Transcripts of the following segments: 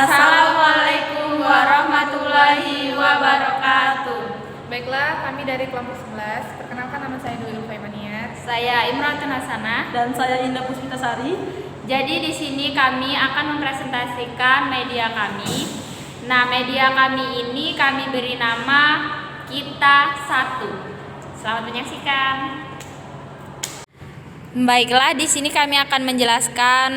Assalamualaikum warahmatullahi wabarakatuh. Baiklah, kami dari kelompok 11. Perkenalkan, nama saya Dwi Ulfaimaniar. Saya Imratun Hasanah. Dan saya Indah Puspitasari. Jadi di sini kami akan mempresentasikan media kami. Nah, media kami ini kami beri nama Kita Satu. Selamat menyaksikan. Baiklah, di sini kami akan menjelaskan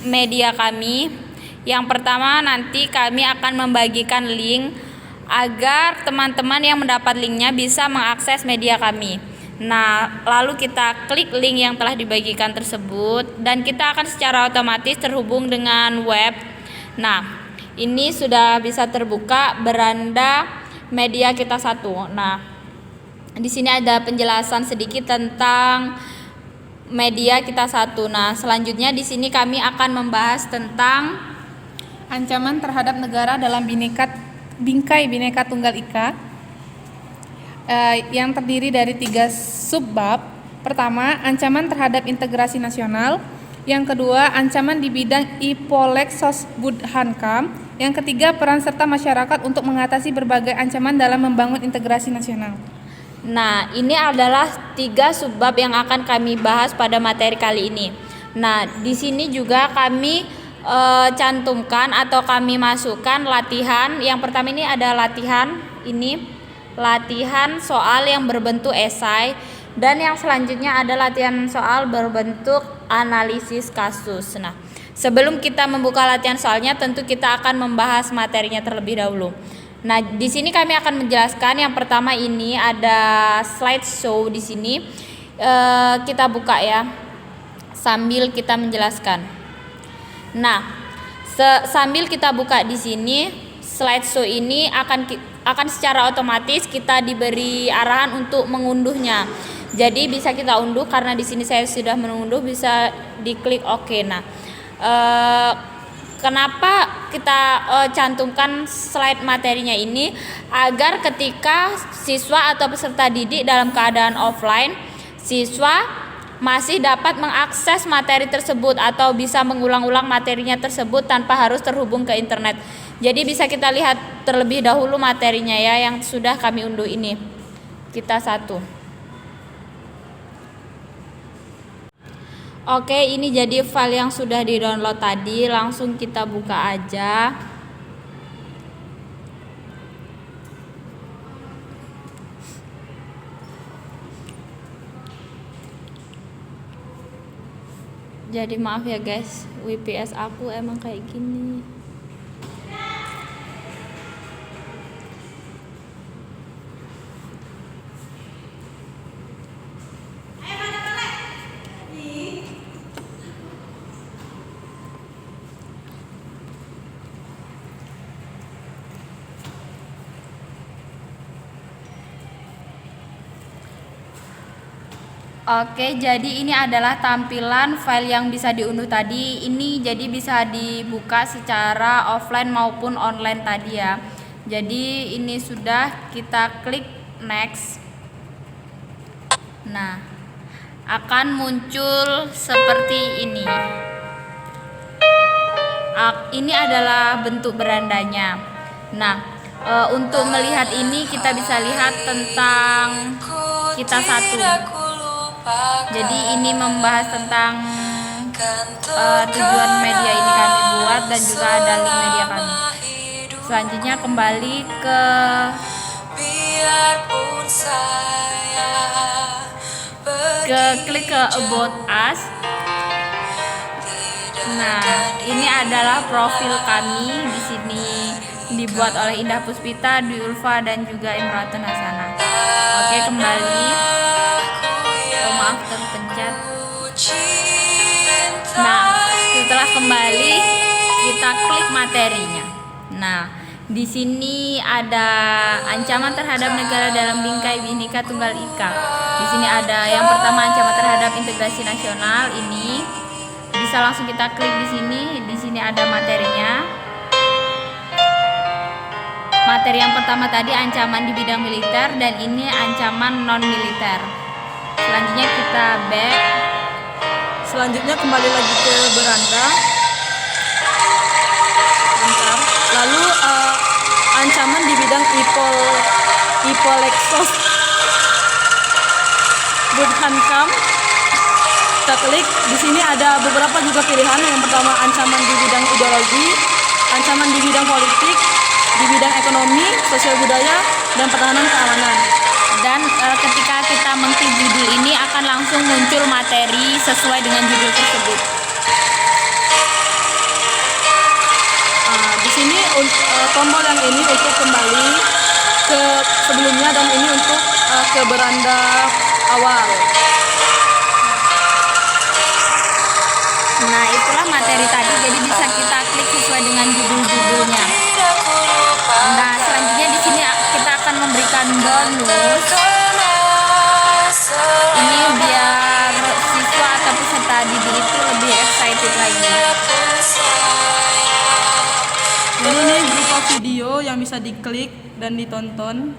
media kami. Yang pertama, nanti kami akan membagikan link agar teman-teman yang mendapat linknya bisa mengakses media kami. Nah, lalu kita klik link yang telah dibagikan tersebut dan kita akan secara otomatis terhubung dengan web. Nah, ini sudah bisa terbuka beranda media Kita Satu. Nah, di sini ada penjelasan sedikit tentang media Kita Satu. Nah, selanjutnya di sini kami akan membahas tentang Ancaman terhadap negara dalam bingkai Bhinneka Tunggal Ika, yang terdiri dari 3 subbab. Pertama, ancaman terhadap integrasi nasional. Yang kedua, ancaman di bidang Ipolek Sosbudhankam. Yang ketiga, peran serta masyarakat untuk mengatasi berbagai ancaman dalam membangun integrasi nasional. Nah, ini adalah 3 subbab yang akan kami bahas pada materi kali ini. Nah, di sini juga kami cantumkan atau kami masukkan latihan. Yang pertama ini ada latihan soal yang berbentuk esai, dan yang selanjutnya ada latihan soal berbentuk analisis kasus. Nah, sebelum kita membuka latihan soalnya, tentu kita akan membahas materinya terlebih dahulu. Nah, di sini kami akan menjelaskan. Yang pertama ini ada slideshow di sini. Kita buka ya, sambil kita menjelaskan. Nah, sambil kita buka di sini, slideshow ini akan secara otomatis kita diberi arahan untuk mengunduhnya. Jadi bisa kita unduh, karena di sini saya sudah mengunduh, bisa diklik OK. Nah, kenapa kita cantumkan slide materinya ini? Agar ketika siswa atau peserta didik dalam keadaan offline, siswa masih dapat mengakses materi tersebut atau bisa mengulang-ulang materinya tersebut tanpa harus terhubung ke internet. Jadi bisa kita lihat terlebih dahulu materinya ya, yang sudah kami unduh ini. Kita Satu. Oke, ini jadi file yang sudah di-download tadi. Langsung kita buka aja. Jadi maaf ya guys, WPS aku emang kayak gini. Oke, jadi ini adalah tampilan file yang bisa diunduh tadi. Ini jadi bisa dibuka secara offline maupun online tadi ya. Jadi ini sudah, kita klik next. Nah, akan muncul seperti ini. Ini adalah bentuk berandanya. Nah, untuk melihat ini kita bisa lihat tentang Kita Satu. Jadi ini membahas tentang tujuan media ini kami buat, dan juga ada link media kami. Selanjutnya kembali ke klik ke About Us. Nah, ini adalah profil kami. Di sini dibuat oleh Indah Puspita, Dwi Ulfa, dan juga Imratun Hasanah. Oke, kembali. Maaf, terpencet. Nah, setelah kembali kita klik materinya. Nah, di sini ada ancaman terhadap negara dalam bingkai Bhinneka Tunggal Ika. Di sini ada yang pertama, ancaman terhadap integrasi nasional. Ini bisa langsung kita klik di sini. Di sini ada materinya. Materi yang pertama tadi ancaman di bidang militer, dan ini ancaman non militer. Selanjutnya kita back. Selanjutnya kembali lagi ke beranda. Bentar. Ipolexos Budhankam. Kita klik. Di sini ada beberapa juga pilihan. Yang pertama ancaman di bidang ideologi, ancaman di bidang politik, di bidang ekonomi, sosial budaya, dan pertahanan keamanan. Dan ketika kita mengklik judul ini akan langsung muncul materi sesuai dengan judul tersebut. Di sini tombol yang ini untuk kembali ke sebelumnya dan ini untuk ke beranda awal. Nah, itulah materi tadi, jadi bisa kita klik sesuai dengan judul-judulnya. Nah, selanjutnya di sini kita akan memberikan bonus. Ini biar siswa atau peserta didik itu lebih excited lagi. Jadi ini berupa video yang bisa diklik dan ditonton.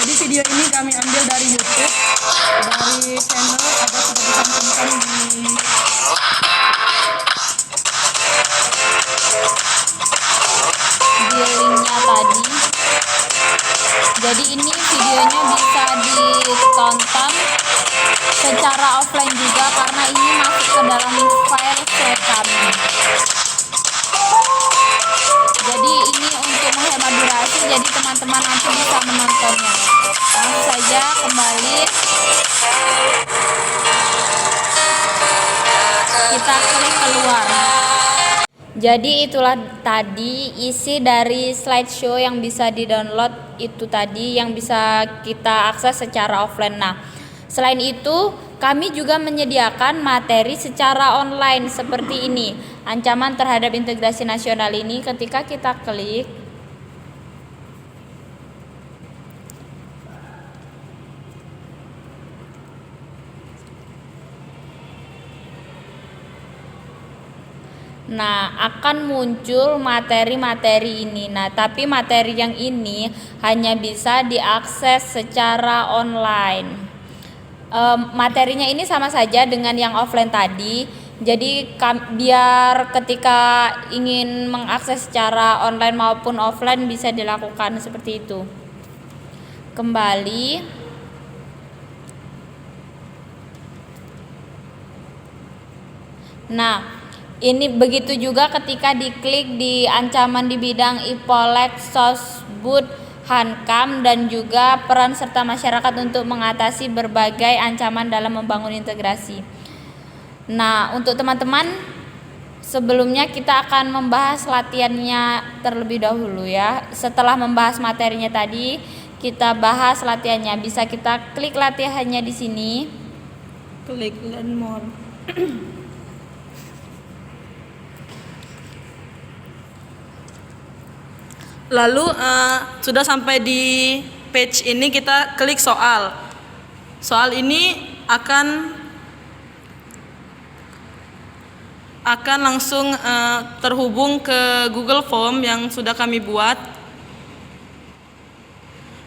Jadi video ini kami ambil dari YouTube, dari channel ada seperti cantumkan di linknya tadi. Jadi ini videonya bisa ditonton secara offline juga karena ini masuk ke dalam file C kami. Jadi ini untuk menghemat durasi, jadi teman-teman nanti bisa menontonnya. Langsung saja kembali. Kita klik keluar. Jadi itulah tadi isi dari slideshow yang bisa di-download itu tadi yang bisa kita akses secara offline. Nah, selain itu kami juga menyediakan materi secara online seperti ini. Ancaman terhadap integrasi nasional ini ketika kita klik nah, akan muncul materi-materi ini. Nah, tapi materi yang ini hanya bisa diakses secara online. Materinya ini sama saja dengan yang offline tadi. Jadi biar ketika ingin mengakses secara online maupun offline bisa dilakukan seperti itu. Kembali. Nah, ini begitu juga ketika diklik di ancaman di bidang Ipolexos Budhankam dan juga peran serta masyarakat untuk mengatasi berbagai ancaman dalam membangun integrasi. Nah, untuk teman-teman sebelumnya kita akan membahas latihannya terlebih dahulu ya. Setelah membahas materinya tadi, kita bahas latihannya. Bisa kita klik latihannya di sini. Klik learn more. Lalu sudah sampai di page ini, kita klik soal. Soal ini akan langsung terhubung ke Google Form yang sudah kami buat.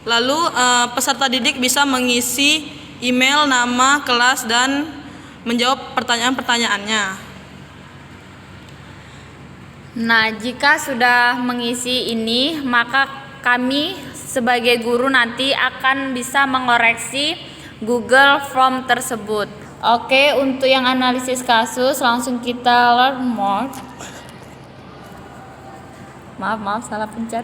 Lalu peserta didik bisa mengisi email, nama, kelas, dan menjawab pertanyaan-pertanyaannya. Nah, jika sudah mengisi ini, maka kami sebagai guru nanti akan bisa mengoreksi Google Form tersebut. Oke, untuk yang analisis kasus langsung kita learn more. Maaf, salah pencet.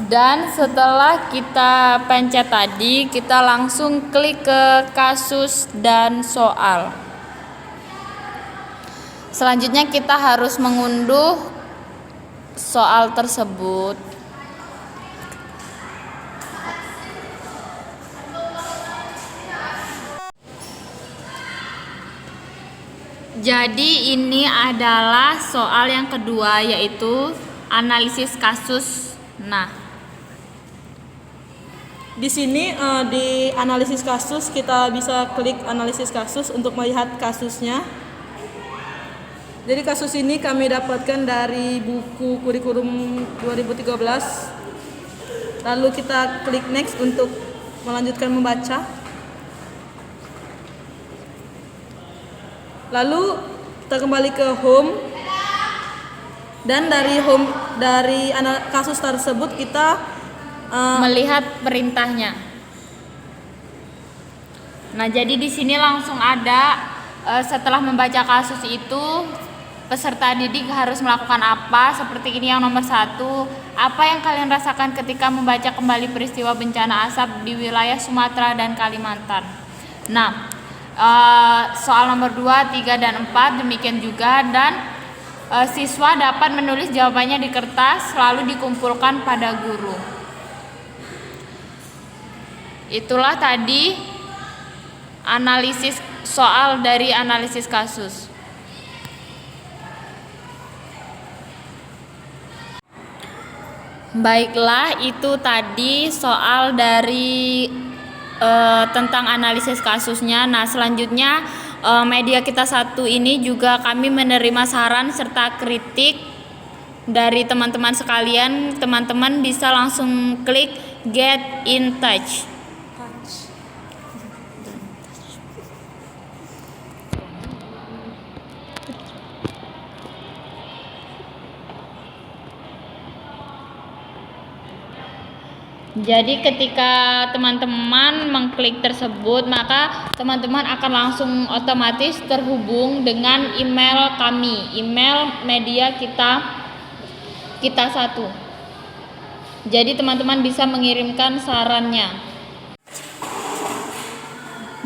Dan setelah kita pencet tadi, kita langsung klik ke kasus dan soal. Selanjutnya kita harus mengunduh soal tersebut. Jadi ini adalah soal yang kedua, yaitu analisis kasus. Nah, di sini di analisis kasus kita bisa klik analisis kasus untuk melihat kasusnya. Jadi kasus ini kami dapatkan dari buku kurikulum 2013. Lalu kita klik next untuk melanjutkan membaca. Lalu kita kembali ke home. Dan dari kasus tersebut kita melihat perintahnya. Nah, jadi di sini langsung ada setelah membaca kasus itu peserta didik harus melakukan apa. Seperti ini yang nomor 1, apa yang kalian rasakan ketika membaca kembali peristiwa bencana asap di wilayah Sumatera dan Kalimantan. Nah, soal nomor 2, 3, dan 4 demikian juga, dan siswa dapat menulis jawabannya di kertas lalu dikumpulkan pada guru. Itulah tadi analisis soal dari analisis kasus. Baiklah, itu tadi soal dari tentang analisis kasusnya. Nah, selanjutnya media kita satu ini juga kami menerima saran serta kritik dari teman-teman sekalian. Teman-teman bisa langsung klik get in touch. Jadi ketika teman-teman mengklik tersebut, maka teman-teman akan langsung otomatis terhubung dengan email kami, email media kita satu. Jadi teman-teman bisa mengirimkan sarannya.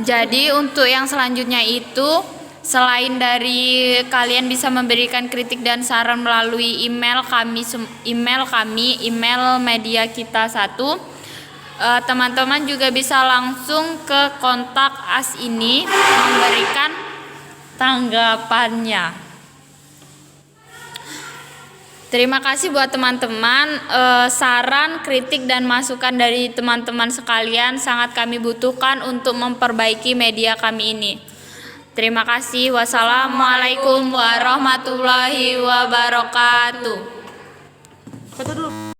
Jadi untuk yang selanjutnya itu, selain dari kalian bisa memberikan kritik dan saran melalui email media kita satu, teman-teman juga bisa langsung ke kontak AS ini memberikan tanggapannya. Terima kasih buat teman-teman. Saran, kritik, dan masukan dari teman-teman sekalian sangat kami butuhkan untuk memperbaiki media kami ini. Terima kasih. Wassalamualaikum warahmatullahi wabarakatuh. Foto dulu.